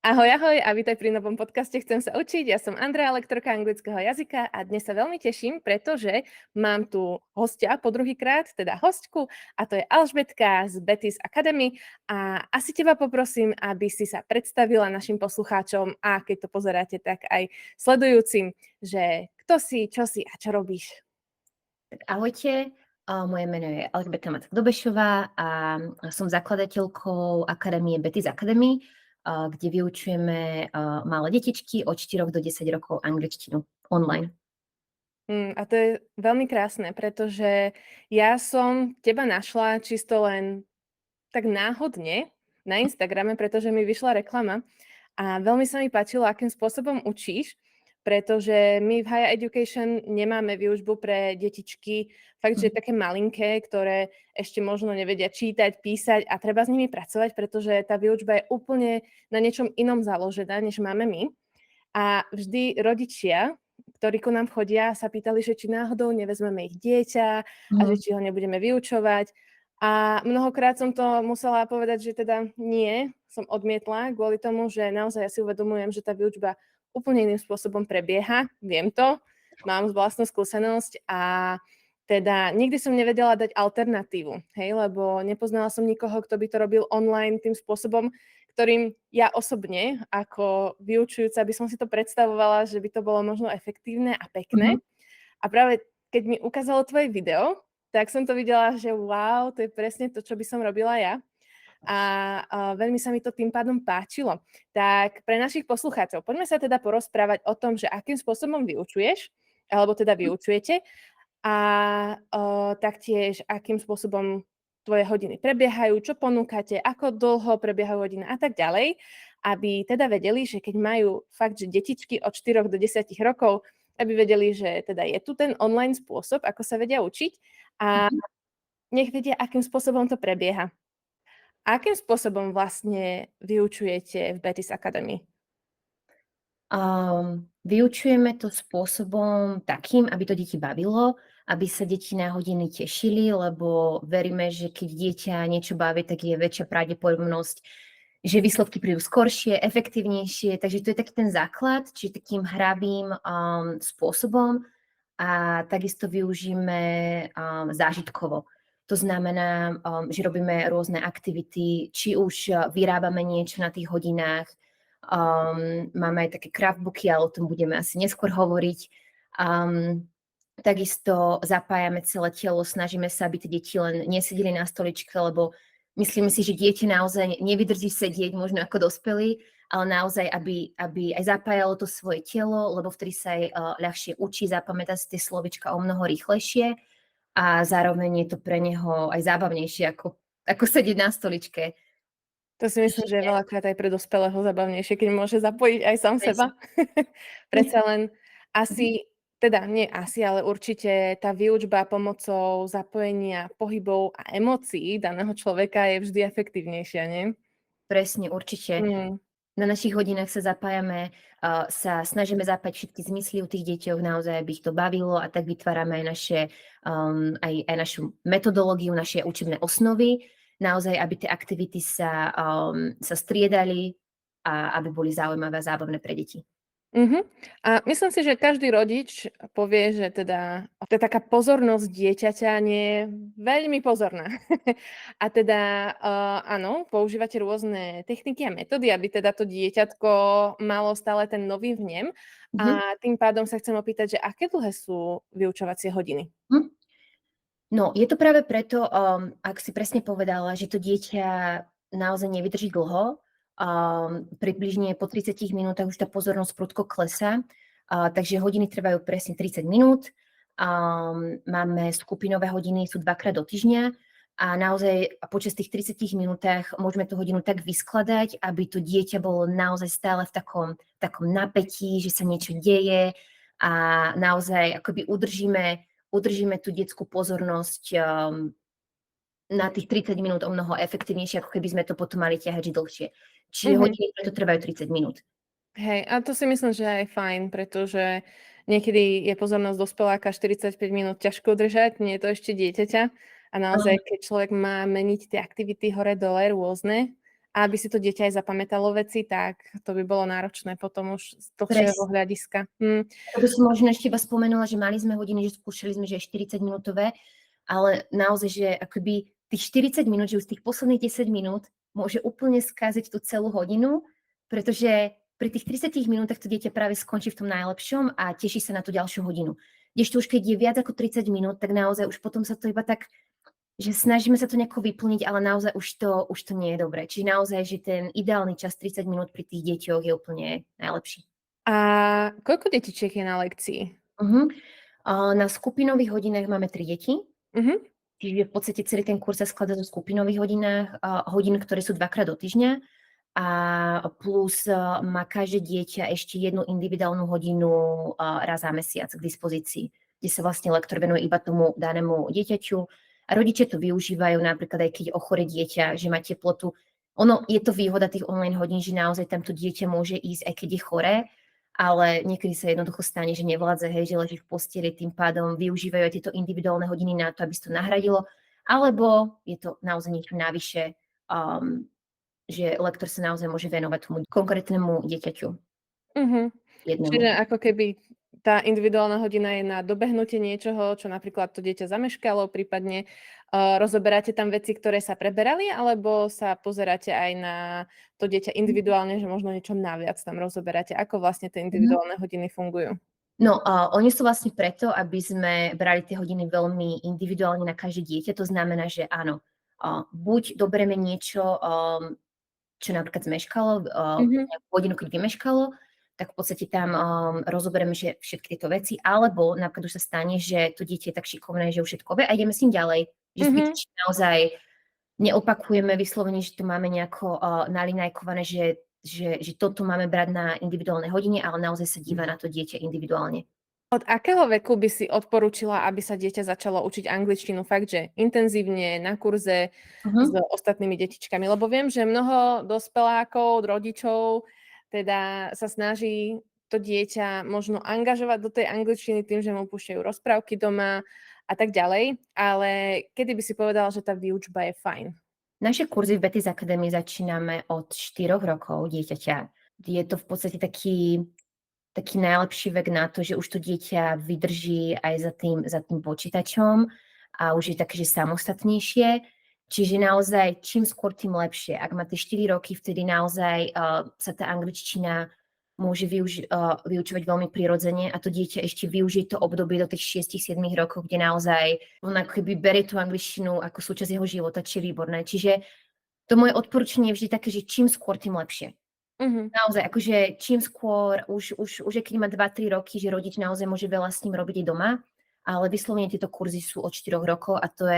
Ahoj, ahoj a vítaj pri novom podcaste Chcem sa učiť. Ja som Andrea, lektorka anglického jazyka a dnes sa veľmi teším, pretože mám tu hostia po druhýkrát, teda hostku, a to je Alžbetka z Bettis Academy. A asi teba poprosím, aby si sa predstavila našim poslucháčom a keď to pozeráte, tak aj sledujúcim, že kto si, čo si a čo robíš. Ahojte, moje meno je Alžbeta Macek-Dobešová a som zakladateľkou Akadémie Bettis Academy, kde vyučujeme malé detičky od 4 do 10 rokov angličtinu online. A to je veľmi krásne, pretože ja som teba našla čisto len tak náhodne na Instagrame, pretože mi vyšla reklama a veľmi sa mi páčilo, akým spôsobom učíš, pretože my v Higher Education nemáme výučbu pre detičky, fakt, že také malinké, ktoré ešte možno nevedia čítať, písať a treba s nimi pracovať, pretože tá výučba je úplne na niečom inom založená, než máme my. A vždy rodičia, ktorí ku nám chodia, sa pýtali, že či náhodou nevezmeme ich dieťa a že či ho nebudeme vyučovať. A mnohokrát som to musela povedať, že teda nie, som odmietla kvôli tomu, že naozaj ja si uvedomujem, že tá výučba úplne iným spôsobom prebieha. Viem to, mám vlastnú skúsenosť a teda nikdy som nevedela dať alternatívu, hej, lebo nepoznala som nikoho, kto by to robil online tým spôsobom, ktorým ja osobne ako vyučujúca by som si to predstavovala, že by to bolo možno efektívne a pekné. A práve keď mi ukázalo tvoje video, tak som to videla, že wow, to je presne to, čo by som robila ja. A veľmi sa mi to tým pádom páčilo. Tak pre našich poslucháčov, poďme sa teda porozprávať o tom, že akým spôsobom vyučuješ, alebo teda vyučujete a taktiež akým spôsobom tvoje hodiny prebiehajú, čo ponúkate, ako dlho prebiehajú hodiny a tak ďalej, aby teda vedeli, že keď majú fakt, že detičky od 4 do 10 rokov, aby vedeli, že teda je tu ten online spôsob, ako sa vedia učiť a nech vedia, akým spôsobom to prebieha. Akým spôsobom vlastne vyučujete v Bettis Academy? Vyučujeme to spôsobom takým, aby to deti bavilo, aby sa deti na hodiny tešili, lebo veríme, že keď dieťa niečo baví, tak je väčšia pravdepodobnosť, že výsledky prídu skoršie, efektívnejšie. Takže to je taký ten základ, čiže takým hravým spôsobom a takisto využíme zážitkovo. To znamená, že robíme rôzne aktivity, či už vyrábame niečo na tých hodinách, máme aj také craftbooky, ale o tom budeme asi neskôr hovoriť. Takisto zapájame celé telo, snažíme sa, aby tie deti len nesedeli na stoličke, lebo myslíme si, že dieťa naozaj nevydrží sedieť, možno ako dospelí, ale naozaj, aby aj zapájalo to svoje telo, lebo vtedy sa aj ľahšie učí, zapamätá si tie slovička o mnoho rýchlejšie a zároveň je to pre neho aj zábavnejšie, ako sedieť na stoličke. To si myslím, že je veľakrát aj pre dospelého zabavnejšie, keď môže zapojiť aj sám seba. Predsa len asi, teda nie asi, ale určite tá výučba pomocou zapojenia pohybov a emócií daného človeka je vždy efektívnejšia, nie? Presne, určite. Na našich hodinách sa zapájame, sa snažíme zapájať všetky zmysly u tých deťoch, naozaj, aby ich to bavilo a tak vytvárame aj aj našu metodológiu, naše učebné osnovy, naozaj, aby tie aktivity sa striedali a aby boli zaujímavé a zábavné pre deti. A myslím si, že každý rodič povie, že teda taká pozornosť dieťaťa nie je veľmi pozorná. A teda áno, používate rôzne techniky a metódy, aby teda to dieťatko malo stále ten nový vnem. A tým pádom sa chcem opýtať, že aké dlhé sú vyučovacie hodiny? No, je to práve preto, ak si presne povedala, že to dieťa naozaj nevydrží dlho, približne po 30 minútach už tá pozornosť prudko klesá, takže hodiny trvajú presne 30 minút. Máme skupinové hodiny, sú 2-krát do týždňa a naozaj počas tých 30 minútach môžeme tú hodinu tak vyskladať, aby to dieťa bolo naozaj stále v takom napätí, že sa niečo deje a naozaj akoby udržíme tú detskú pozornosť na tých 30 minút o mnoho efektívnejšie, ako keby sme to potom mali ťahať dlhšie. Čiže hodiny preto trvajú 30 minút. Hej, a to si myslím, že je fajn, pretože niekedy je pozornosť dospeláka 45 minút ťažko udržať, nie je to ešte dieťaťa. A naozaj, keď človek má meniť tie aktivity hore-dole rôzne A aby si to dieťa aj zapamätalo veci, tak to by bolo náročné potom už z dlhšieho Presne. hľadiska. To by som možno ešte iba spomenula, že mali sme hodiny, že skúšali sme, že je 40-minútové, ale naozaj, že akoby tých 40 minút, že už z tých posledných 10 minút môže úplne skaziť tú celú hodinu, pretože pri tých 30 minútach to dieťa práve skončí v tom najlepšom a teší sa na tú ďalšiu hodinu. Kdežto už keď je viac ako 30 minút, tak naozaj už potom sa to iba tak, že snažíme sa to nejako vyplniť, ale naozaj už to nie je dobré. Čiže naozaj, že ten ideálny čas 30 minút pri tých deťoch je úplne najlepší. A koľko detičiek je na lekcii? Uh-huh. Na skupinových hodinách máme 3 deti. Uh-huh. Čiže v podstate celý ten kurz sa skladá zo skupinových hodín, ktoré sú 2-krát do týždňa a plus má každé dieťa ešte jednu individuálnu hodinu raz za mesiac k dispozícii, kde sa vlastne lektor venuje iba tomu danému dieťaťu. A rodičia to využívajú napríklad aj keď ochore dieťa, že má teplotu. Ono je to výhoda tých online hodín, že naozaj tamto dieťa môže ísť, aj keď je choré, ale niekedy sa jednoducho stane, že nevládze, hej, že leží v posteli, tým pádom využívajú aj tieto individuálne hodiny na to, aby sa to nahradilo, alebo je to naozaj niečo navyše, že lektor sa naozaj môže venovať tomu konkrétnemu dieťaťu. Uh-huh. Jednému. Čiže ako keby tá individuálna hodina je na dobehnutie niečoho, čo napríklad to dieťa zameškalo, prípadne rozoberáte tam veci, ktoré sa preberali, alebo sa pozeráte aj na to dieťa individuálne, že možno niečo naviac tam rozoberáte. Ako vlastne tie individuálne hodiny fungujú? No, oni sú vlastne preto, aby sme brali tie hodiny veľmi individuálne na každé dieťa. To znamená, že áno, buď doberieme niečo, čo napríklad zmeškalo, nejakú hodinu, keď vymeškalo, tak v podstate tam rozoberieme všetky tieto veci, alebo napríklad už sa stane, že to dieťa je tak šikovné, že už všetko vie a ideme s ním ďalej. Že zbytočne naozaj neopakujeme vyslovene, že to máme nejako nalinajkované, že toto máme brať na individuálne hodiny, ale naozaj sa díva na to dieťa individuálne. Od akého veku by si odporúčila, aby sa dieťa začalo učiť angličtinu fakt, že intenzívne, na kurze s ostatnými detičkami? Lebo viem, že mnoho dospelákov, rodičov teda sa snaží to dieťa možno angažovať do tej angličtiny tým, že mu púšťajú rozprávky doma a tak ďalej. Ale kedy by si povedala, že tá výučba je fajn? Naše kurzy v Betty's Academy začíname od 4 rokov dieťaťa. Je to v podstate taký najlepší vek na to, že už to dieťa vydrží aj za tým počítačom a už je také, že samostatnejšie. Čiže naozaj čím skôr, tým lepšie. Ak má tie 4 roky, vtedy naozaj sa tá angličtina môže vyučovať veľmi prirodzene a to dieťa ešte využije to obdobie do tých 6-7 rokov, kde naozaj on ako keby berie tú angličtinu ako súčasť jeho života, čo je výborné. Čiže to moje odporúčanie je vždy také, že čím skôr, tým lepšie. Naozaj, akože čím skôr, už keď má 2-3 roky, že rodič naozaj môže veľa s ním robiť aj doma, ale vyslovene tieto kurzy sú od 4 rokov a to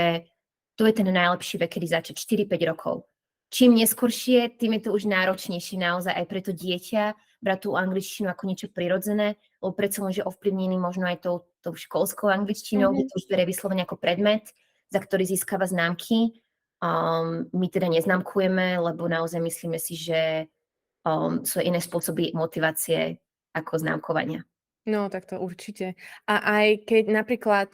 je ten najlepší vek, kedy začať 4-5 rokov. Čím neskoršie, tým je to už náročnejšie naozaj aj pre to dieťa brať tú angličtinu ako niečo prirodzené, lebo predsa len, že ovplyvnený možno aj tou školskou angličtinou, kde to už berie vyslovene ako predmet, za ktorý získava známky. My teda neznámkujeme, lebo naozaj myslíme si, že sú iné spôsoby motivácie ako známkovania. No, tak to určite. A aj keď napríklad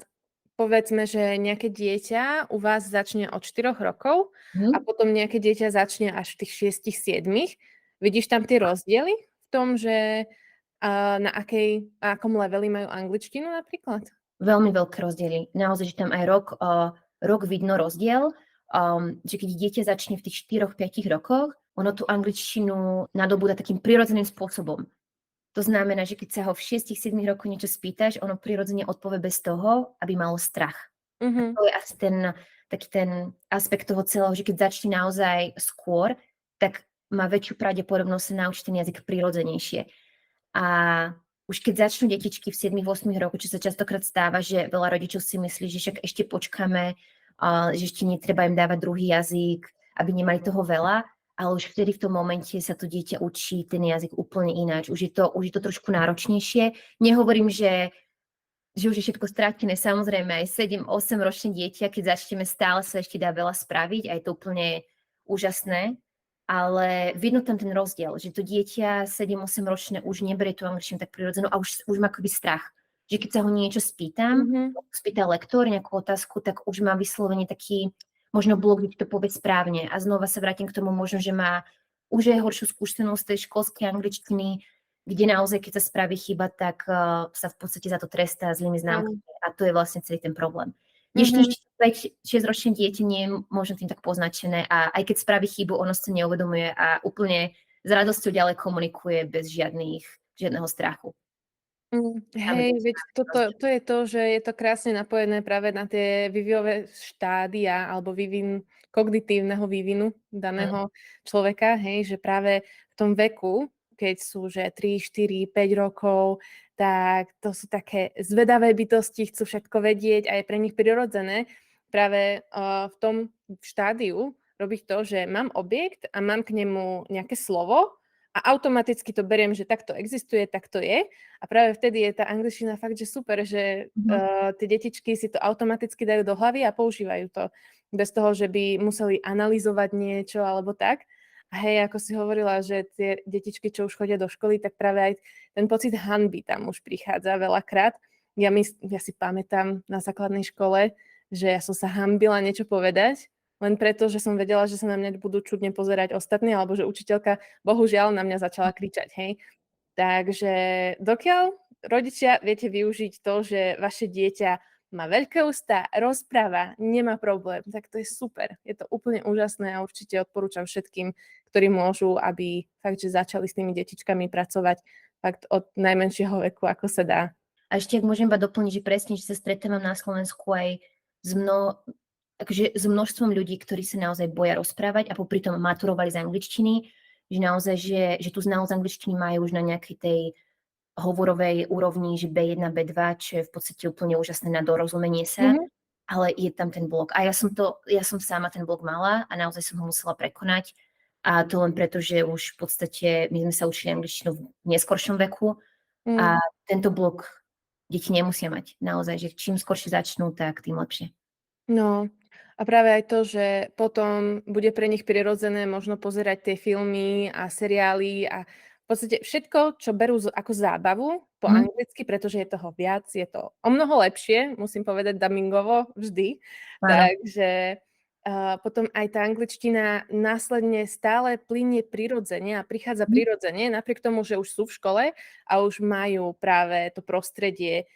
povedzme, že nejaké dieťa u vás začne od 4 rokov a potom nejaké dieťa začne až v tých 6-7. Vidíš tam tie rozdiely v tom, že na akom leveli majú angličtinu napríklad? Veľmi veľké rozdiely. Naozaj, že tam aj rok vidno rozdiel, že keď dieťa začne v tých 4-5 rokoch, ono tú angličtinu nadobúda takým prirodzeným spôsobom. To znamená, že keď sa ho v 6-7 rokoch niečo spýtaš, ono prirodzene odpovie bez toho, aby malo strach. A to je asi ten aspekt toho celého, že keď začne naozaj skôr, tak má väčšiu pravdepodobnosť sa naučiť ten jazyk prirodzenejšie. A už keď začnú detičky v 7-8 rokoch, čo sa častokrát stáva, že veľa rodičov si myslí, že však ešte počkáme, že ešte netreba im dávať druhý jazyk, aby nemali toho veľa, ale už vtedy v tom momente sa to dieťa učí ten jazyk úplne ináč. Už je to trošku náročnejšie. Nehovorím, že už je všetko stratené. Samozrejme aj 7-8 ročné dieťa, keď začneme, stále sa ešte dá veľa spraviť a je to úplne úžasné. Ale vidno tam ten rozdiel, že to dieťa 7-8 ročné už neberie tú angličtinu tak prirodzenú a už má akoby strach. Že keď sa ho niečo spýtam, spýta lektor nejakú otázku, tak už má vyslovene taký možno blok, kde to povie správne. A znova sa vrátim k tomu možno, že má už je horšiu skúsenosť tej školskej angličtiny, kde naozaj, keď sa spraví chyba, tak sa v podstate za to trestá zlými známkami a to je vlastne celý ten problém. Kdežto 5-6-ročné dieťa nie je možno tým tak poznačené a aj keď spraví chybu, ono sa neuvedomuje a úplne s radosťou ďalej komunikuje bez žiadneho strachu. Hej, veď to je to, že je to krásne napojené práve na tie vývojové štádia alebo kognitívneho vývinu daného človeka, hej, že práve v tom veku, keď sú že 3, 4, 5 rokov, tak to sú také zvedavé bytosti, chcú všetko vedieť a je pre nich prirodzené práve v tom štádiu robiť to, že mám objekt a mám k nemu nejaké slovo a automaticky to beriem, že takto existuje, takto je. A práve vtedy je tá angličtina fakt, že super, že tie detičky si to automaticky dajú do hlavy a používajú to. Bez toho, že by museli analyzovať niečo alebo tak. A hej, ako si hovorila, že tie detičky, čo už chodia do školy, tak práve aj ten pocit hanby tam už prichádza veľakrát. Ja si pamätám na základnej škole, že ja som sa hanbila niečo povedať, len preto, že som vedela, že sa na mňa budú čudne pozerať ostatní, alebo že učiteľka bohužiaľ na mňa začala kričať, hej. Takže dokiaľ rodičia viete využiť to, že vaše dieťa má veľké ústa, rozpráva, nemá problém, tak to je super. Je to úplne úžasné a určite odporúčam všetkým, ktorí môžu, aby fakt, že začali s tými detičkami pracovať fakt od najmenšieho veku, ako sa dá. A ešte, ak môžem iba doplniť, že presne, že sa stretávam na Slovensku aj s množstvom ľudí, ktorí sa naozaj boja rozprávať a popri tom maturovali z angličtiny, že naozaj, že tú znalosť angličtiny majú už na nejakej tej hovorovej úrovni, že B1, B2, čo je v podstate úplne úžasné na dorozumenie sa, ale je tam ten blok. A ja som sama ten blok mala a naozaj som ho musela prekonať. A to len preto, že už v podstate my sme sa učili angličtinu v neskoršom veku a tento blok deti nemusia mať. Naozaj, že čím skoršie začnú, tak tým lepšie. No, a práve aj to, že potom bude pre nich prirodzené možno pozerať tie filmy a seriály a v podstate všetko, čo berú ako zábavu po anglicky, pretože je toho viac, je to o mnoho lepšie, musím povedať dubbingovo vždy. Takže potom aj tá angličtina následne stále plynie prirodzene a prichádza prirodzene, napriek tomu, že už sú v škole a už majú práve to prostredie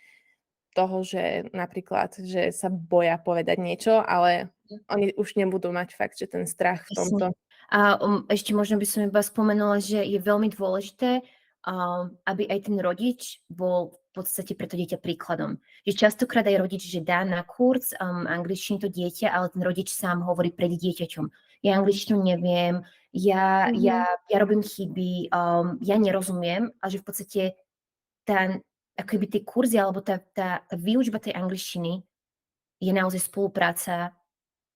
toho, že napríklad, že sa boja povedať niečo, ale oni už nebudú mať fakt, že ten strach v tomto. A ešte možno by som iba spomenula, že je veľmi dôležité, aby aj ten rodič bol v podstate pre to dieťa príkladom. Že častokrát aj rodič, že dá na kurz angličtinu to dieťa, ale ten rodič sám hovorí pred dieťaťom. Ja angličtinu neviem, ja robím chyby, ja nerozumiem, a že v podstate akoby tie kurzy alebo tá výučba tej angličtiny je naozaj spolupráca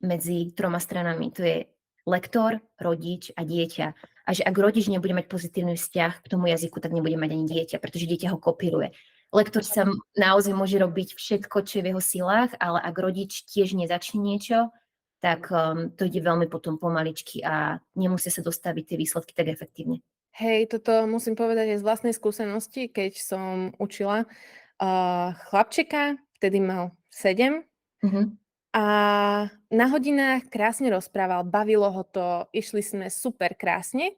medzi 3 stranami. To je lektor, rodič a dieťa. A že ak rodič nebude mať pozitívny vzťah k tomu jazyku, tak nebude mať ani dieťa, pretože dieťa ho kopíruje. Lektor sa naozaj môže robiť všetko, čo je v jeho silách, ale ak rodič tiež nezačne niečo, tak to ide veľmi potom pomaličky a nemusia sa dostaviť tie výsledky tak efektívne. Hej, toto musím povedať aj z vlastnej skúsenosti, keď som učila chlapčeka, vtedy mal 7 a na hodinách krásne rozprával, bavilo ho to, išli sme super krásne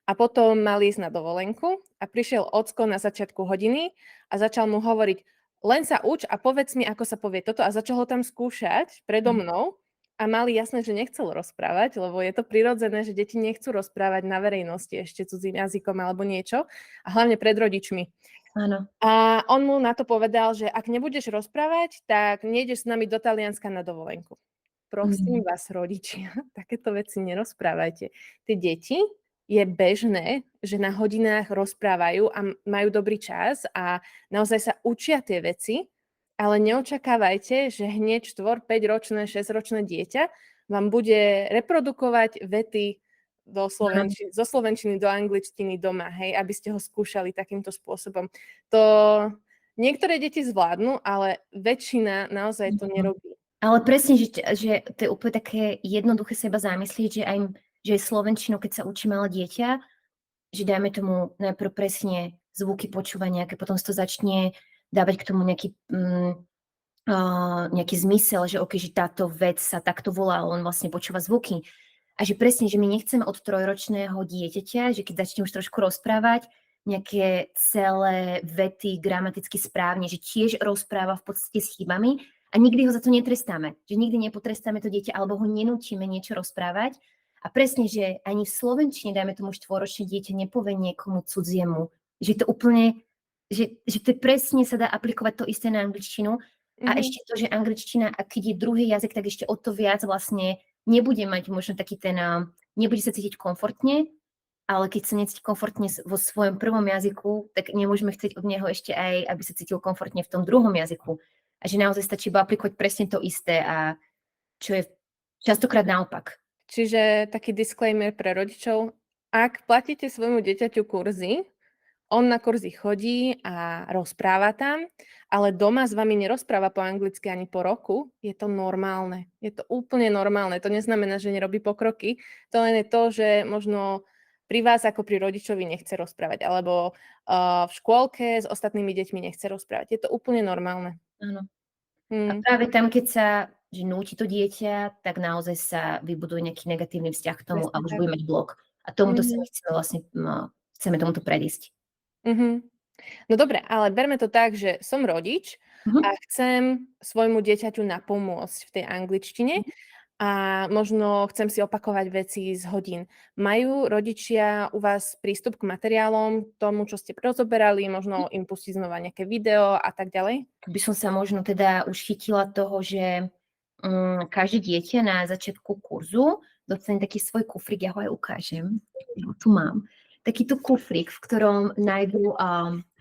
a potom mal ísť na dovolenku a prišiel ocko na začiatku hodiny a začal mu hovoriť, len sa uč a povedz mi, ako sa povie toto a začal ho tam skúšať predo mnou. A mali jasné, že nechcel rozprávať, lebo je to prirodzené, že deti nechcú rozprávať na verejnosti ešte cudzým jazykom alebo niečo, a hlavne pred rodičmi. Áno. A on mu na to povedal, že ak nebudeš rozprávať, tak nejdeš s nami do Talianska na dovolenku. Prosím vás, rodičia, takéto veci nerozprávajte. Tie deti je bežné, že na hodinách rozprávajú a majú dobrý čas a naozaj sa učia tie veci, ale neočakávajte, že hneď 4, 5-ročné, 6-ročné dieťa vám bude reprodukovať vety zo slovenčiny do angličtiny doma, hej, aby ste ho skúšali takýmto spôsobom. To niektoré deti zvládnu, ale väčšina naozaj to nerobí. Ale presne, že to je úplne také jednoduché seba zamyslieť, že slovenčinu, keď sa učí malé dieťa, že dajme tomu najprv presne zvuky počúvania, keď potom sa to začne dávať k tomu nejaký zmysel, že že táto vec sa takto volá, on vlastne počúva zvuky. A že presne, že my nechceme od trojročného dieťaťa, že keď začne už trošku rozprávať, nejaké celé vety gramaticky správne, že tiež rozpráva v podstate s chybami a nikdy ho za to netrestáme. Že nikdy nepotrestáme to dieťa alebo ho nenúčime niečo rozprávať. A presne, že ani v slovenčine, dajme tomu štvoročné dieťa, nepovie niekomu cudziemu. Že to úplne, že to presne sa dá aplikovať to isté na angličtinu. A ešte to, že angličtina, a keď je druhý jazyk, tak ešte o to viac vlastne nebude mať možno taký ten, nebude sa cítiť komfortne, ale keď sa necíti komfortne vo svojom prvom jazyku, tak nemôžeme chcieť od neho ešte aj, aby sa cítil komfortne v tom druhom jazyku. A že naozaj stačí iba aplikovať presne to isté a čo je častokrát naopak. Čiže taký disclaimer pre rodičov, ak platíte svojmu dieťaťu kurzy, on na kurzy chodí a rozpráva tam, ale doma s vami nerozpráva po anglicky ani po roku, je to normálne. Je to úplne normálne. To neznamená, že nerobí pokroky. To len je to, že možno pri vás ako pri rodičovi nechce rozprávať, alebo v škôlke s ostatnými deťmi nechce rozprávať. Je to úplne normálne. Áno. A práve tam, keď sa núti to dieťa, tak naozaj sa vybuduje nejaký negatívny vzťah k tomu a už bude mať blok. A tomuto sa chceme vlastne, chceme tomuto predísť. No dobre, ale berme to tak, že som rodič a chcem svojmu dieťaťu napomôcť v tej angličtine a možno chcem si opakovať veci z hodín. Majú rodičia u vás prístup k materiálom, tomu, čo ste rozoberali, možno im pustiť znova nejaké video a tak ďalej? By som sa možno teda už chytila toho, že každé dieťa na začiatku kurzu dostane taký svoj kufrík, ja ho aj ukážem, ja ho tu mám. Takýto kufrík, v ktorom nájdú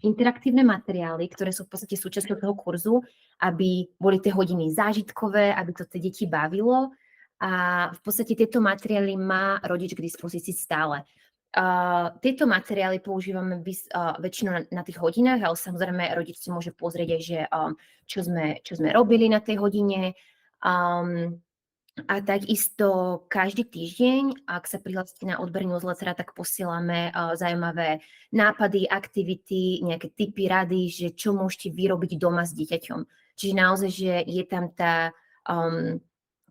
interaktívne materiály, ktoré sú v podstate súčasťou toho kurzu, aby boli tie hodiny zážitkové, aby to tie deti bavilo. A v podstate tieto materiály má rodič k dispozícii stále. Tieto materiály používame väčšinou na tých hodinách, ale samozrejme rodič si môže pozrieť aj, že čo sme robili na tej hodine. A takisto každý týždeň, ak sa prihlásite na odber newslettera, tak posielame zaujímavé nápady, aktivity, nejaké tipy, rady, že čo môžete vyrobiť doma s dieťaťom. Čiže naozaj, že je tam tá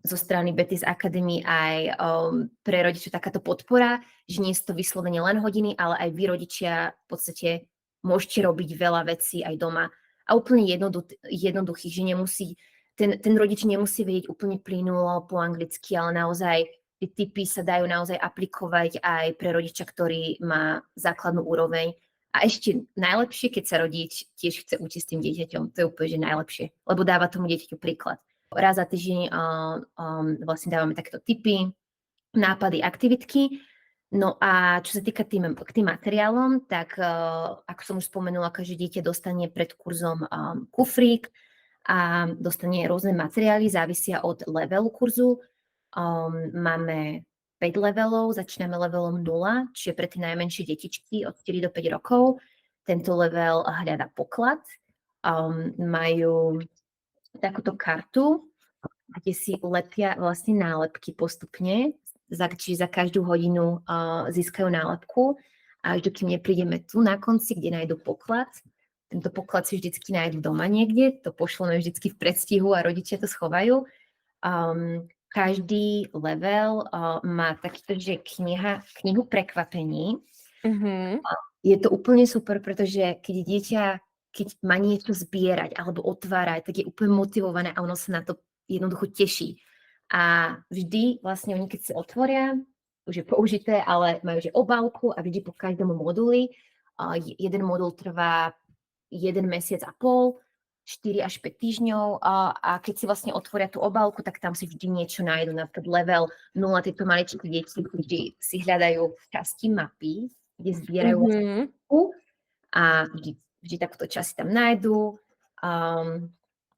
zo strany Betty's Academy aj pre rodičov takáto podpora, že nie sú to vyslovene len hodiny, ale aj vy rodičia v podstate môžete robiť veľa vecí aj doma. A úplne jednoduchých, že nemusí ten rodič nemusí vedieť úplne plynulo po anglicky, ale naozaj tie tipy sa dajú naozaj aplikovať aj pre rodiča, ktorý má základnú úroveň. A ešte najlepšie, keď sa rodič tiež chce učiť s tým dieťaťom. To je úplne že najlepšie, lebo dáva tomu dieťaťu príklad. Raz za týždeň vlastne dávame takéto tipy, nápady, aktivitky. No a čo sa týka k tým materiálom, tak ako som už spomenula, každé dieťa dostane pred kurzom kufrík, a dostane rôzne materiály, závisia od levelu kurzu. Máme 5 levelov, začíname levelom 0, čiže pre tie najmenšie detičky od 4 do 5 rokov. Tento level hľadá poklad. Majú takúto kartu, kde si lepia vlastne nálepky postupne, čiže za každú hodinu získajú nálepku a až dokým neprídeme tu na konci, kde nájdu poklad. Tento poklad si vždycky nájdu doma niekde, to pošleme vždycky v predstihu a rodičia to schovajú. Každý level má takýto, že knihu prekvapení. Je to úplne super, pretože keď má niečo zbierať alebo otvárať, tak je úplne motivované a ono sa na to jednoducho teší. A vždy vlastne oni, keď sa otvoria, už je použité, ale majú že obálku a vždy po každom moduli. Jeden modul trvá 1 mesiac a pol, 4 až 5 týždňov a keď si vlastne otvoria tú obálku, tak tam si vždy niečo nájdu. Napríklad level 0, tieto maličké deti vždy si hľadajú časti mapy, kde zbierajú a vždy takúto časť tam nájdu.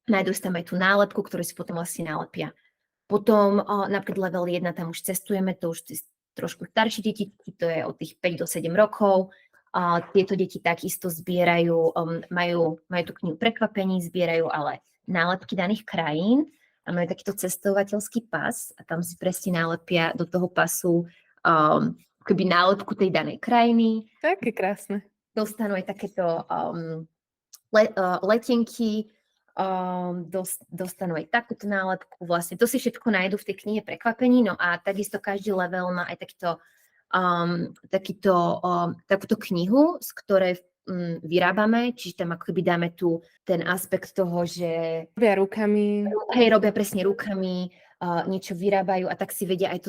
Nájdu si tam aj tú nálepku, ktorú si potom vlastne nálepia. Potom napríklad level 1, tam už cestujeme, to už trošku staršie deti, to je od tých 5 do 7 rokov. Tieto deti takisto zbierajú, majú tú knihu prekvapení, zbierajú ale nálepky daných krajín a majú takýto cestovateľský pas a tam si presne nálepia do toho pasu keby nálepku tej danej krajiny. Také krásne. Dostanú aj takéto letenky dostanú aj takúto nálepku. Vlastne to si všetko nájdu v tej knihe Prekvapení. No a takisto každý level má aj takúto knihu, z ktorej vyrábame, čiže tam ako keby dáme tu ten aspekt toho, že Robia rukami. robia presne rukami, niečo vyrábajú a tak si vedia aj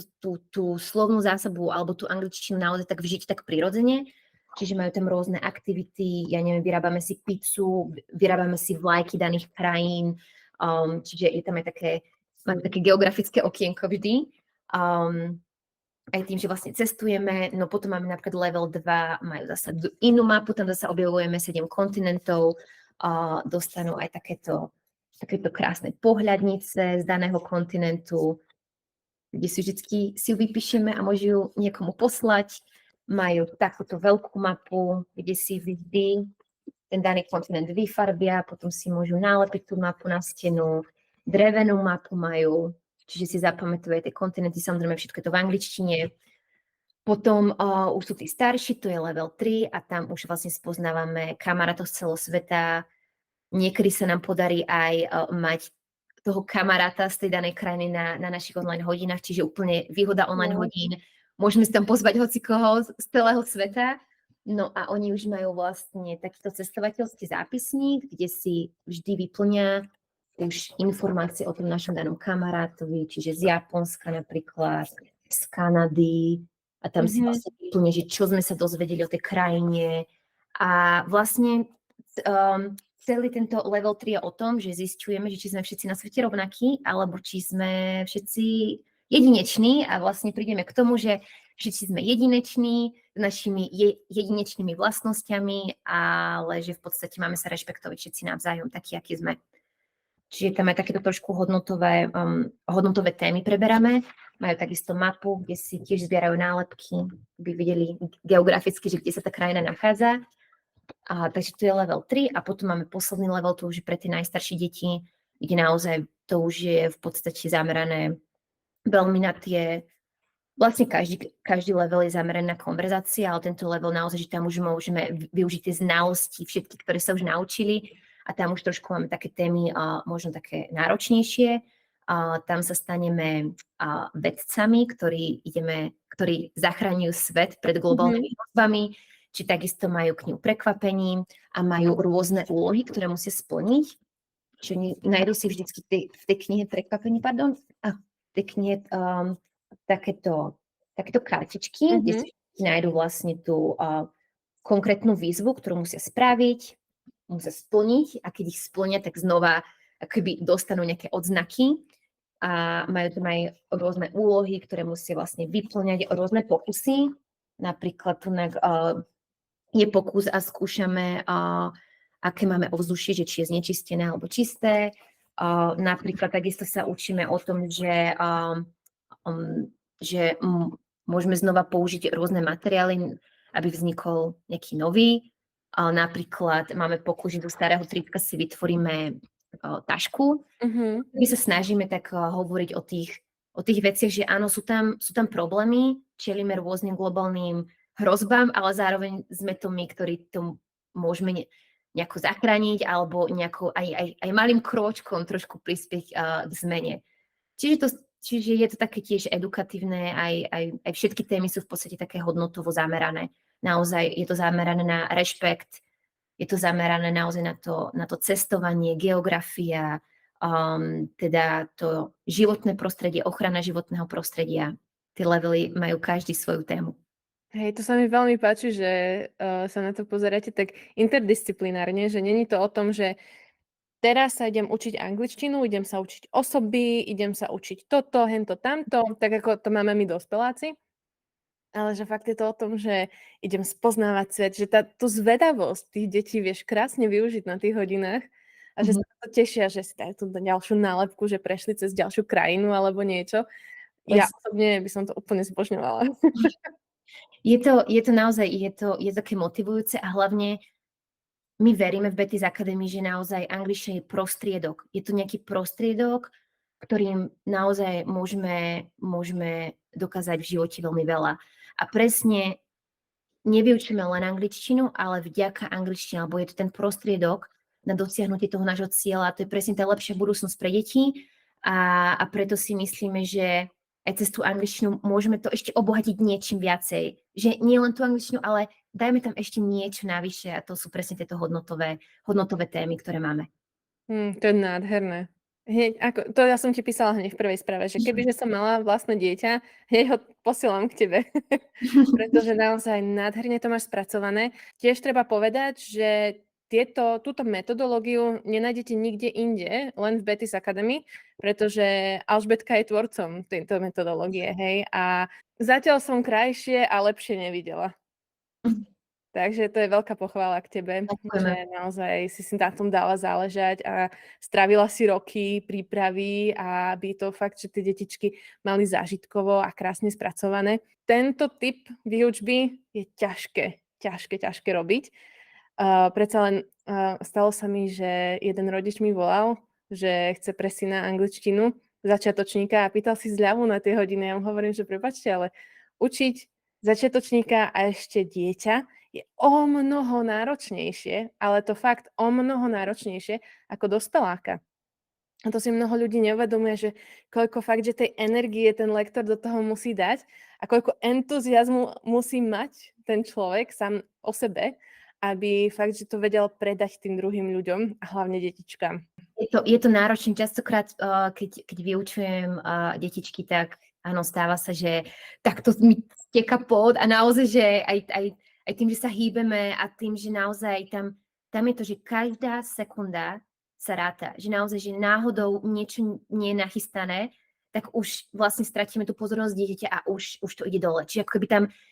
tú slovnú zásobu alebo tú angličtinu naozaj tak vžiť tak prirodzene. Čiže majú tam rôzne aktivity, ja neviem, vyrábame si pizzu, vyrábame si vlajky daných krajín, čiže je tam aj také geografické okienko vždy. Aj tým, že vlastne cestujeme, no potom máme napríklad level 2, majú zase inú mapu, tam zase objavujeme 7 kontinentov, dostanú aj takéto krásne pohľadnice z daného kontinentu, kde si ju vypíšeme a môžu ju niekomu poslať. Majú takúto veľkú mapu, kde si vždy ten daný kontinent vyfarbia, potom si môžu nalepiť tú mapu na stenu, drevenú mapu majú, čiže si zapamätujú aj tie kontinenty, samozrejme všetko je to v angličtine. Potom už sú tí starší, to je level 3 a tam už vlastne spoznávame kamarátov z celého sveta. Niekedy sa nám podarí aj mať toho kamaráta z tej danej krajiny na našich online hodinách, čiže úplne výhoda online hodín. Môžeme si tam pozvať hocikoho z celého sveta. No a oni už majú vlastne takýto cestovateľský zápisník, kde si vždy vyplňa už informácie o tom našom danom kamarátovi, čiže z Japonska napríklad, z Kanady, a tam si vlastne vyplňa, že čo sme sa dozvedeli o tej krajine. A vlastne celý tento level 3 je o tom, že zisťujeme, že či sme všetci na svete rovnakí, alebo či sme všetci jedineční a vlastne prídeme k tomu, že všetci sme jedineční, s našimi jedinečnými vlastnosťami, ale že v podstate máme sa rešpektovať všetci navzájom, takí, akí sme. Čiže tam aj takéto trošku hodnotové témy preberáme. Majú takisto mapu, kde si tiež zbierajú nálepky, aby videli geograficky, že kde sa tá krajina nachádza. Takže to je level 3 a potom máme posledný level, to už je pre tie najstaršie deti, kde naozaj to už je v podstate zamerané veľmi na tie. Vlastne každý level je zameraný na konverzácie, ale tento level naozaj, že tam už môžeme využiť tie znalosti, všetky, ktoré sa už naučili a tam už trošku máme také témy možno také náročnejšie. Tam sa staneme vedcami, ktorí zachraňujú svet pred globálnymi hrozbami, či takisto majú knihu Prekvapení a majú rôzne úlohy, ktoré musia splniť. Čiže nájdú si vždycky v tej knihe Prekvapení, takéto kartičky, kde si nájdú vlastne tú konkrétnu výzvu, ktorú musia spraviť, musia splniť a keď ich splnia, tak znova akoby dostanú nejaké odznaky a majú tam aj rôzne úlohy, ktoré musia vlastne vyplňať, rôzne pokusy. Napríklad je pokus a skúšame, aké máme ovzdušie, že či je znečistené alebo čisté. Napríklad takisto sa učíme o tom, že môžeme znova použiť rôzne materiály, aby vznikol nejaký nový. Napríklad máme pokus, že do starého trička si vytvoríme tašku. My sa snažíme tak hovoriť o tých veciach, že áno, sú tam problémy, čelíme rôznym globálnym hrozbám, ale zároveň sme to my, ktorí to môžeme nejako zachrániť alebo nejako aj malým krôčkom trošku prispieť k zmene. Čiže je to také tiež edukatívne, aj všetky témy sú v podstate také hodnotovo zamerané. Naozaj je to zamerané na rešpekt, je to zamerané naozaj na to cestovanie, geografia, teda to životné prostredie, ochrana životného prostredia. Tie levely majú každý svoju tému. Hej, to sa mi veľmi páči, že sa na to pozeráte tak interdisciplinárne, že není to o tom, že teraz sa idem učiť angličtinu, idem sa učiť osoby, idem sa učiť toto, hento, tamto, tak ako to máme my dospeláci. Ale že fakt je to o tom, že idem spoznávať svet, že tú zvedavosť tých detí vieš krásne využiť na tých hodinách a že sa to tešia, že si dajú tú ďalšiu nálepku, že prešli cez ďalšiu krajinu alebo niečo. Ja osobne by som to úplne zbožňovala. Je to naozaj, je také motivujúce a hlavne my veríme v Betty's Academy, že naozaj angličtina je prostriedok. Je to nejaký prostriedok, ktorým naozaj môžeme dokázať v živote veľmi veľa. A presne nevyučíme len angličtinu, ale vďaka angličtine, lebo je to ten prostriedok, na dosiahnutie toho nášho cieľa. To je presne tá lepšia budúcnosť pre deti a preto si myslíme, že aj cez tú angličtinu môžeme to ešte obohatiť niečím viacej. Že nie len tú angličtinu, ale dajme tam ešte niečo navyše a to sú presne tieto hodnotové témy, ktoré máme. To je nádherné. Hneď ako to ja som ti písala hneď v prvej správe, že kebyže som mala vlastné dieťa, hneď ho posielam k tebe, pretože naozaj nádherne to máš spracované. Tiež treba povedať, že túto metodológiu nenájdete nikde inde, len v Betty's Academy, pretože Alžbetka je tvorcom tejto metodológie, hej, a zatiaľ som krajšie a lepšie nevidela. Takže to je veľká pochvála k tebe, Ďakujeme. že naozaj si na tom dala záležať a strávila si roky prípravy, aby to fakt, že tie detičky mali zážitkovo a krásne spracované. Tento typ výučby je ťažké robiť. Predsa len stalo sa mi, že jeden rodič mi volal, že chce prejsť na angličtinu začiatočníka a pýtal si zľavu na tie hodiny. Ja mu hovorím, že prepáčte, ale učiť začiatočníka a ešte dieťa je o mnoho náročnejšie, ale to fakt o mnoho náročnejšie ako dospeláka. A to si mnoho ľudí neuvedomuje, že koľko fakt, že tej energie ten lektor do toho musí dať a koľko entuziazmu musí mať ten človek sám o sebe, aby fakt, že to vedel predať tým druhým ľuďom a hlavne detičkám. Je to náročné. Častokrát, keď vyučujem detičky, tak áno, stáva sa, že takto mi steka pot a naozaj, že aj tým, že sa hýbeme a tým, že naozaj tam je to, že každá sekunda sa ráta. Že naozaj, že náhodou niečo nie je nachystané, tak už vlastne stratíme tú pozornosť dieťaťa a už to ide dole. Čiže ako keby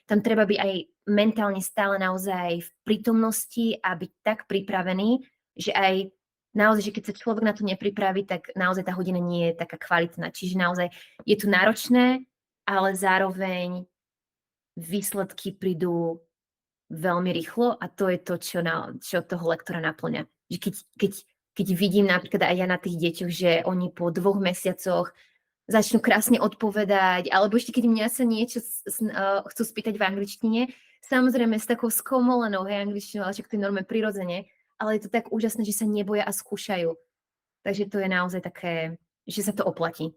tam treba byť aj mentálne stále naozaj v prítomnosti a byť tak pripravený, že aj naozaj, že keď sa človek na to nepripraví, tak naozaj tá hodina nie je taká kvalitná. Čiže naozaj je to náročné, ale zároveň výsledky prídu veľmi rýchlo a to je to, čo toho lektora naplňa. Že keď vidím napríklad aj ja na tých deťoch, že oni po 2 mesiacoch začnú krásne odpovedať, alebo ešte keď mňa sa niečo chcú spýtať v angličtine, samozrejme s takou skomolenou angličtinou, ale však to je normálne prirodzene, ale je to tak úžasné, že sa neboja a skúšajú. Takže to je naozaj také, že sa to oplatí.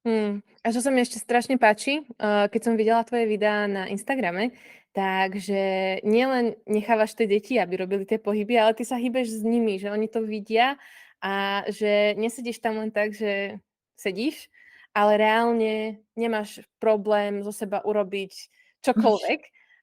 A čo sa mi ešte strašne páči, keď som videla tvoje videá na Instagrame, takže nielen nechávaš tie deti, aby robili tie pohyby, ale ty sa hýbeš s nimi, že oni to vidia a že nesedíš tam len tak, že sedíš, ale reálne nemáš problém zo seba urobiť čokoľvek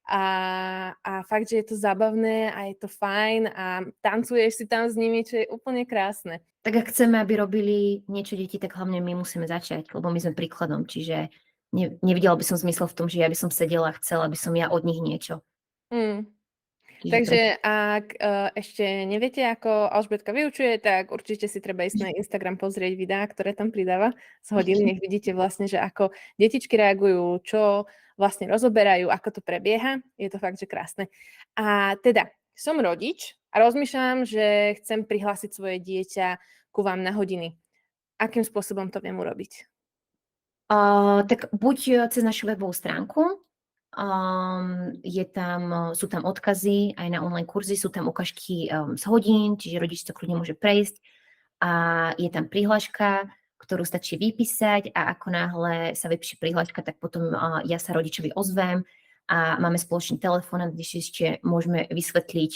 a fakt, že je to zábavné a je to fajn a tancuješ si tam s nimi, čo je úplne krásne. Tak ak chceme, aby robili niečo deti, tak hlavne my musíme začať, lebo my sme príkladom, čiže nevidela by som zmysel v tom, že ja by som sedela a chcela, aby som ja od nich niečo. Takže ak ešte neviete, ako Alžbetka vyučuje, tak určite si treba ísť na Instagram pozrieť videá, ktoré tam pridáva z hodín. Nech vidíte vlastne, že ako detičky reagujú, čo vlastne rozoberajú, ako to prebieha. Je to fakt, že krásne. A teda, som rodič a rozmýšľam, že chcem prihlásiť svoje dieťa ku vám na hodiny. Akým spôsobom to viem urobiť? Tak buď cez našu webovú stránku, sú tam odkazy aj na online kurzy, sú tam ukážky z hodín, čiže rodič to kľudne môže prejsť a je tam prihláška, ktorú stačí vypísať a ako náhle sa vypíše prihláška, tak potom ja sa rodičovi ozvem a máme spoločný telefón, kde si ešte môžeme vysvetliť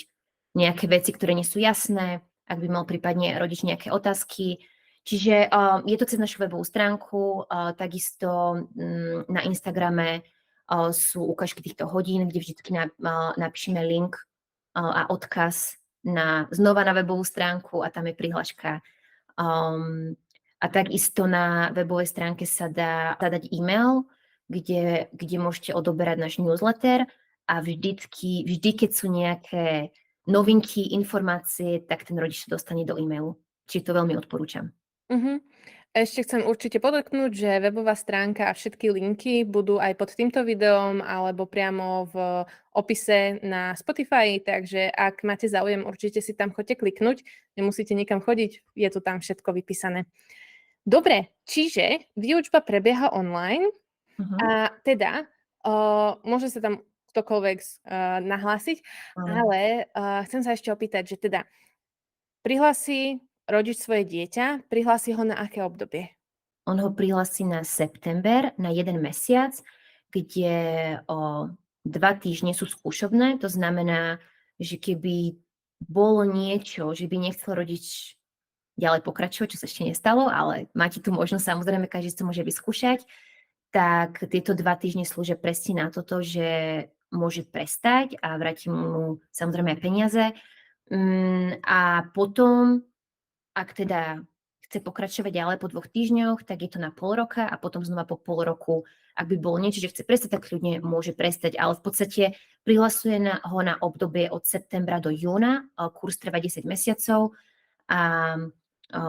nejaké veci, ktoré nie sú jasné, ak by mal prípadne rodič nejaké otázky. Čiže je to cez našu webovú stránku, takisto na Instagrame sú ukážky týchto hodín, kde vždy napíšeme link a odkaz znova na webovú stránku a tam je prihláška. A takisto na webovej stránke sa dá zadať e-mail, kde môžete odoberať náš newsletter a vždy, keď sú nejaké novinky, informácie, tak ten rodič sa dostane do e-mailu. Čiže to veľmi odporúčam. Ešte chcem určite podotknúť, že webová stránka a všetky linky budú aj pod týmto videom alebo priamo v opise na Spotify, takže ak máte záujem, určite si tam choďte kliknúť, nemusíte nikam chodiť, je to tam všetko vypísané. Dobre, čiže výučba prebieha online a teda môže sa tam ktokoľvek nahlásiť, ale chcem sa ešte opýtať, že teda prihlási rodič svoje dieťa, prihlási ho na aké obdobie? On ho prihlási na september, na 1 mesiac, kde 2 týždne sú skúšobné. To znamená, že keby bolo niečo, že by nechcel rodič ďalej pokračovať, čo sa ešte nestalo, ale máte tu možnosť, samozrejme, každý si to môže vyskúšať, tak tieto 2 týždne slúžia presne na toto, že môže prestať a vráti mu samozrejme aj peniaze. A potom, ak teda chce pokračovať ďalej po 2 týždňoch, tak je to na pol roka a potom znova po pol roku, ak by bolo niečo, že chce prestať, tak ľudne môže prestať. Ale v podstate prihlasuje ho na obdobie od septembra do júna. Kurz trvá 10 mesiacov a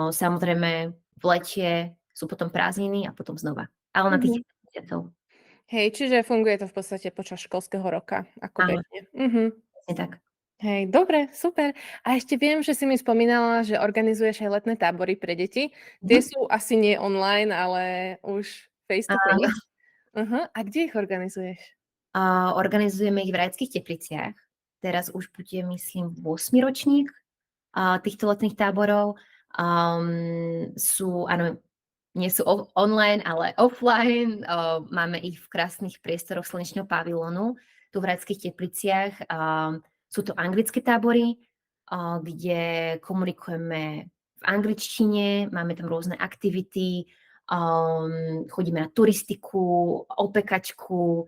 samozrejme v lete sú potom prázdniny a potom znova. Ale na tých 10 mesiacov. Hej, čiže funguje to v podstate počas školského roka, ako Áno, bežne. presne tak. Hej, dobre, super. A ešte viem, že si mi spomínala, že organizuješ aj letné tábory pre deti. Tie sú asi nie online, ale už face to Áno. face. A kde ich organizuješ? Organizujeme ich v Rajských Tepliciach. Teraz už bude, myslím, 8. ročník týchto letných táborov. Áno, nie sú online, ale offline. Máme ich v krásnych priestoroch slnečného pavilónu, tu v Rajských Tepliciach. Sú to anglické tábory, kde komunikujeme v angličtine, máme tam rôzne aktivity, chodíme na turistiku, opekačku,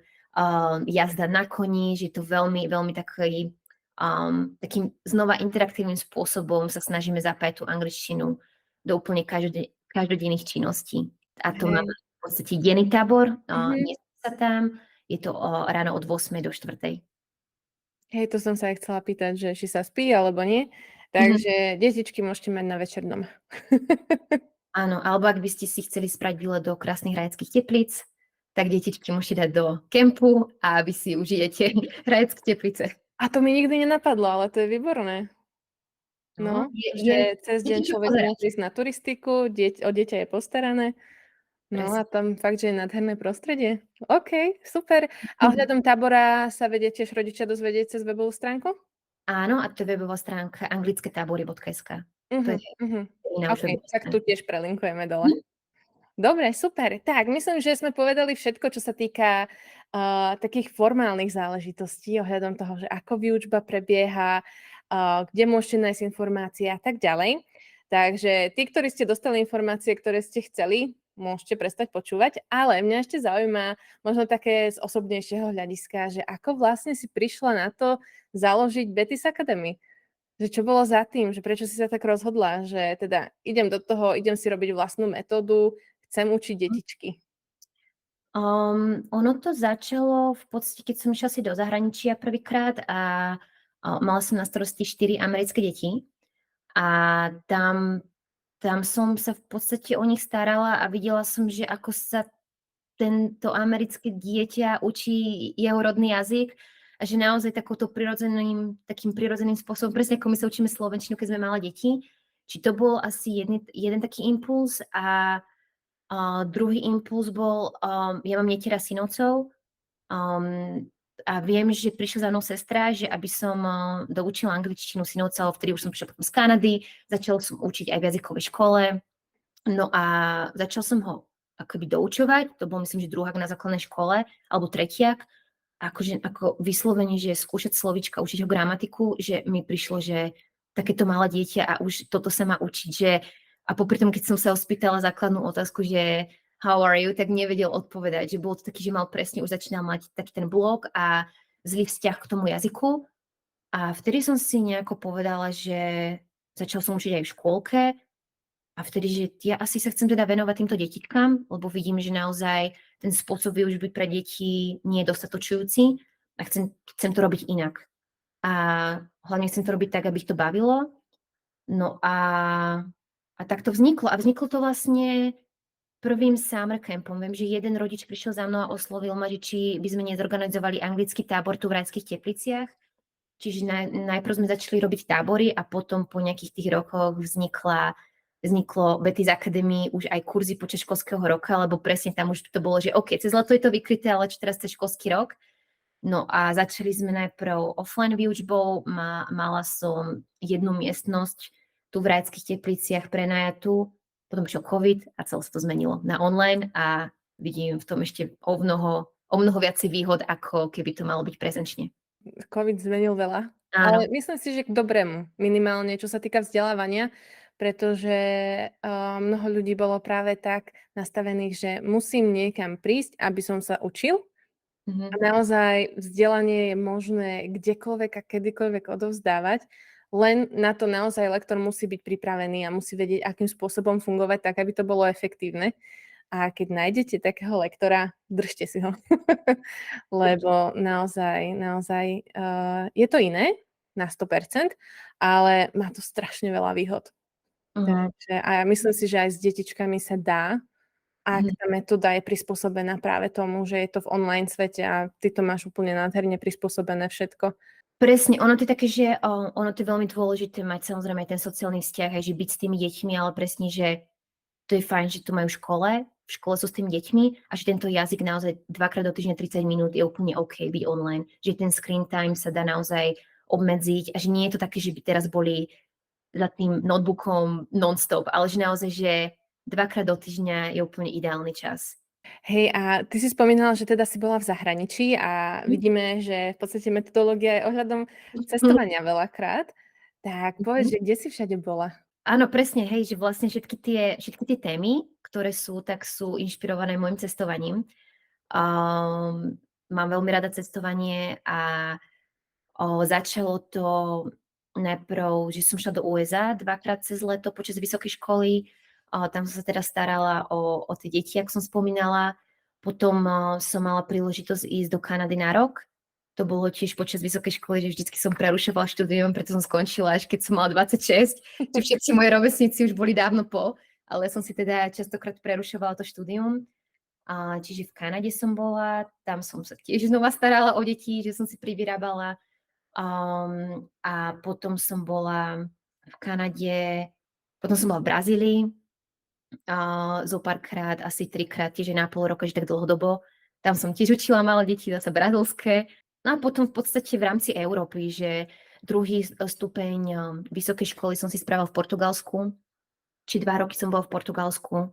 jazda na koni, že je to veľmi, veľmi takým znova interaktívnym spôsobom sa snažíme zapájať tú angličtinu do úplne každodenných činností. A to máme v podstate denný tábor, nespí sa tam, je to ráno od 8 do 4. Hej, to som sa aj chcela pýtať, že či sa spí alebo nie. Takže detičky môžete mať na večer doma. Áno, alebo ak by ste si chceli spraviť výlet do krásnych Rajských Teplíc, tak detičky môžete dať do kempu a vy si užijete Rajské Teplice. A to mi nikdy nenapadlo, ale to je výborné. No, že cez deň človek môže ísť na turistiku, o dieťa je postarané. No a tam fakt, že je nádherné prostredie. OK, super. A ohľadom tábora sa vedia tiež rodičia dozvedieť cez webovú stránku? Áno, a to je webová stránka anglicketábory.sk. To je iná už OK, webová tak tu stránka. tiež prelinkujeme dole. Dobre, super. Tak, myslím, že sme povedali všetko, čo sa týka takých formálnych záležitostí ohľadom toho, že ako výučba prebieha, kde môžete nájsť informácie a tak ďalej. Takže tí, ktorí ste dostali informácie, ktoré ste chceli, môžete prestať počúvať, ale mňa ešte zaujíma možno také z osobnejšieho hľadiska, že ako vlastne si prišla na to založiť Betty's Academy? Že čo bolo za tým, že prečo si sa tak rozhodla, že teda idem do toho, idem si robiť vlastnú metódu, chcem učiť detičky. Ono to začalo v podstate, keď som išla si do zahraničia prvýkrát a mala som na starosti 4 americké deti a tam som sa v podstate o nich starala a videla som, že ako sa tento americké dieťa učí jeho rodný jazyk a že naozaj takým prirodzeným spôsobom, presne ako my sa učíme slovenčinu, keď sme malé deti. Či to bol asi jeden taký impuls a druhý impuls bol, ja mám netiera synovcov a viem, že prišla za mnou sestra, že aby som doučila angličtinu synovcov, vtedy už som prišla potom z Kanady, začala som učiť aj v jazykovej škole, no a začal som ho akoby doučovať, to bol myslím, že druhák na základnej škole, alebo tretiak, ako vyslovene, že skúšať slovíčka, učiť ho gramatiku, že mi prišlo, že takéto malé dieťa a už toto sa má učiť, že a popri tom, keď som sa ho spýtala základnú otázku, že how are you, tak nevedel odpovedať, že bol to taký, že mal presne, už začínal mať taký ten blok a zlý vzťah k tomu jazyku. A vtedy som si nejako povedala, že začal som učiť aj v škôlke a vtedy, že ja asi sa chcem teda venovať týmto detičkám, lebo vidím, že naozaj ten spôsob výučby pre deti nie je dostatočujúci a chcem to robiť inak. A hlavne chcem to robiť tak, aby ich to bavilo. No a tak to vzniklo. A vzniklo to vlastne prvým summer campom. Viem, že jeden rodič prišiel za mnou a oslovil ma, že či by sme nezorganizovali anglický tábor tu v Rajských Tepliciach. Čiže najprv sme začali robiť tábory a potom po nejakých tých rokoch vzniklo Betty's Academy už aj kurzy počas školského roka, lebo presne tam už to bolo, že OK, cez leto je to vykryté, ale čo teraz cez školský rok. No a začali sme najprv offline výučbou, mala som jednu miestnosť, tu v Rajských Tepliciach prenajatú, potom prišiel COVID a celé sa to zmenilo na online a vidím v tom ešte o mnoho viacej výhod, ako keby to malo byť prezenčne. COVID zmenil veľa, Áno. ale myslím si, že k dobrému, minimálne čo sa týka vzdelávania, pretože mnoho ľudí bolo práve tak nastavených, že musím niekam prísť, aby som sa učil. A Mhm. naozaj vzdelanie je možné kdekoľvek a kedykoľvek odovzdávať, len na to naozaj lektor musí byť pripravený a musí vedieť, akým spôsobom fungovať tak, aby to bolo efektívne. A keď nájdete takého lektora, držte si ho. Lebo naozaj je to iné na 100%, ale má to strašne veľa výhod. Mhm. Takže a ja myslím si, že aj s detičkami sa dá, ak Mhm. tá metóda je prispôsobená práve tomu, že je to v online svete a ty to máš úplne nádherne prispôsobené všetko. Presne, ono to je také, že ono to je veľmi dôležité mať samozrejme aj ten sociálny vzťah, aj že byť s tými deťmi, ale presne, že to je fajn, že to majú v škole sú s tými deťmi a že tento jazyk naozaj 2-krát do týždňa 30 minút je úplne OK byť online, že ten screen time sa dá naozaj obmedziť a že nie je to také, že by teraz boli za tým notebookom non-stop, ale že naozaj, že 2-krát do týždňa je úplne ideálny čas. Hej, a ty si spomínala, že teda si bola v zahraničí a Mhm. vidíme, že v podstate metodológia je ohľadom Mhm. cestovania veľakrát. Tak povedz, Mhm. že kde si všade bola? Áno, presne, hej, že vlastne všetky tie témy, ktoré sú, tak sú inšpirované môjim cestovaním. Mám veľmi rada cestovanie a začalo to najprv, že som šla do USA 2-krát cez leto počas vysokej školy. Tam som sa teda starala o tie deti, ako som spomínala. Potom som mala príležitosť ísť do Kanady na rok. To bolo tiež počas vysokej školy, že vždycky som prerušovala štúdium, preto som skončila až keď som mala 26, že všetci moji rovesníci už boli dávno po, ale som si teda častokrát prerušovala to štúdium. Čiže v Kanade som bola, tam som sa tiež znova starala o deti, že som si privyrábala. A potom som bola v Kanade, potom som bola v Brazílii, zopárkrát, asi 3-krát, tiež na pol roka, že tak dlhodobo. Tam som tiež učila malé deti, zase brazilské. No a potom v podstate v rámci Európy, že druhý stupeň vysokej školy som si spravila v Portugalsku, či 2 roky som bola v Portugalsku.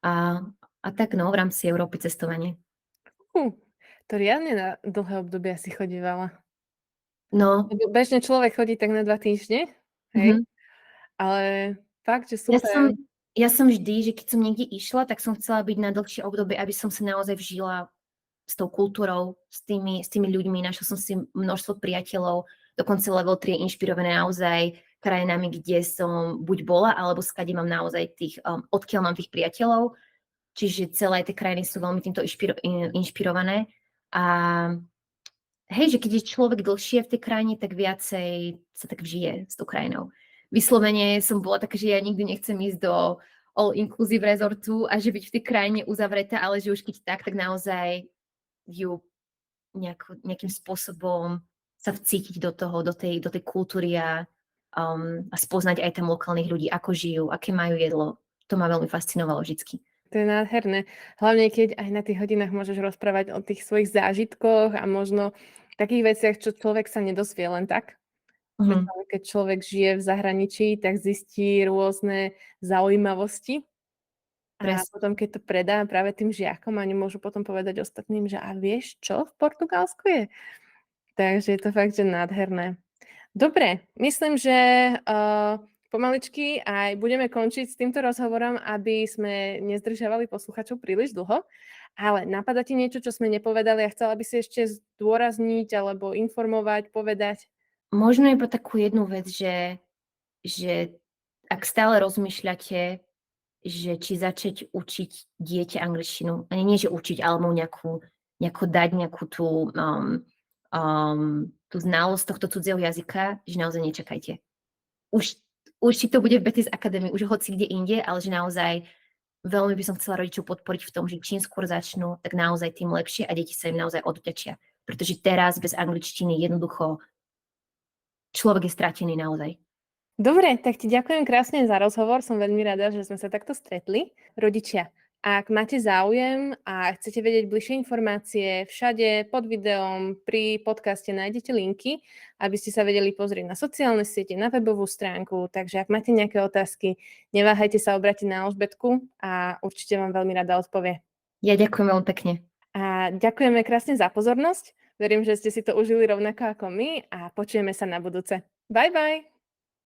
A tak no, v rámci Európy cestovanie. To riadne na dlhé obdobie si chodívala. No, Lebo bežne človek chodí tak na 2 týždne, hej? mhm. Ale fakt, že Ja super. som ja som vždy, že keď som niekde išla, tak som chcela byť na dlhšie obdobie, aby som sa naozaj vžila s tou kultúrou, s tými ľuďmi. Našla som si množstvo priateľov, dokonca level 3 je inšpirované naozaj krajinami, kde som buď bola, alebo skade mám naozaj odkiaľ mám tých priateľov. Čiže celé tie krajiny sú veľmi týmto inšpirované. A hej, že keď je človek dlhšie v tej krajine, tak viacej sa tak vžije s tou krajinou. Vyslovene som bola taká, že ja nikdy nechcem ísť do all-inclusive resortu a že byť v tej krajine uzavretá, ale že už keď tak naozaj ju nejakým spôsobom sa vcítiť do toho, do tej kultúry a spoznať aj tam lokálnych ľudí, ako žijú, aké majú jedlo. To ma veľmi fascinovalo vždycky. To je nádherné. Hlavne, keď aj na tých hodinách môžeš rozprávať o tých svojich zážitkoch a možno takých veciach, čo človek sa nedozvie len tak. Že Mhm, práve keď človek žije v zahraničí, tak zistí rôzne zaujímavosti a presne. potom, keď to predá práve tým žiakom, oni môžu potom povedať ostatným, že a vieš čo v Portugalsku je? Takže je to fakt, že nádherné. Dobre, myslím, že pomaličky aj budeme končiť s týmto rozhovorom, aby sme nezdržiavali posluchačov príliš dlho. Ale napadá ti niečo, čo sme nepovedali a chcela by si ešte zdôrazniť alebo informovať, povedať? Možno iba takú jednu vec, že ak stále rozmýšľate, že či začať učiť dieťa angličtinu, ani nie, že učiť, ale mu nejako dať nejakú tú znalosť tohto cudzieho jazyka, že naozaj nečakajte. Už či to bude v Betis Academy, už hoci kde inde, ale že naozaj veľmi by som chcela rodičov podporiť v tom, že čím skôr začnú, tak naozaj tým lepšie a deti sa im naozaj odvďačia. Pretože teraz bez angličtiny jednoducho človek je stratený naozaj. Dobre, tak ti ďakujem krásne za rozhovor. Som veľmi rada, že sme sa takto stretli. Rodičia, Ak máte záujem a chcete vedieť bližšie informácie, všade pod videom, pri podcaste nájdete linky, aby ste sa vedeli pozrieť na sociálne siete, na webovú stránku. Takže ak máte nejaké otázky, neváhajte sa obrátiť na Alžbetku a určite vám veľmi rada odpovie. Ja ďakujem veľmi pekne. A ďakujeme krásne za pozornosť. Verím, že ste si to užili rovnako ako my a počujeme sa na budúce. Bye bye!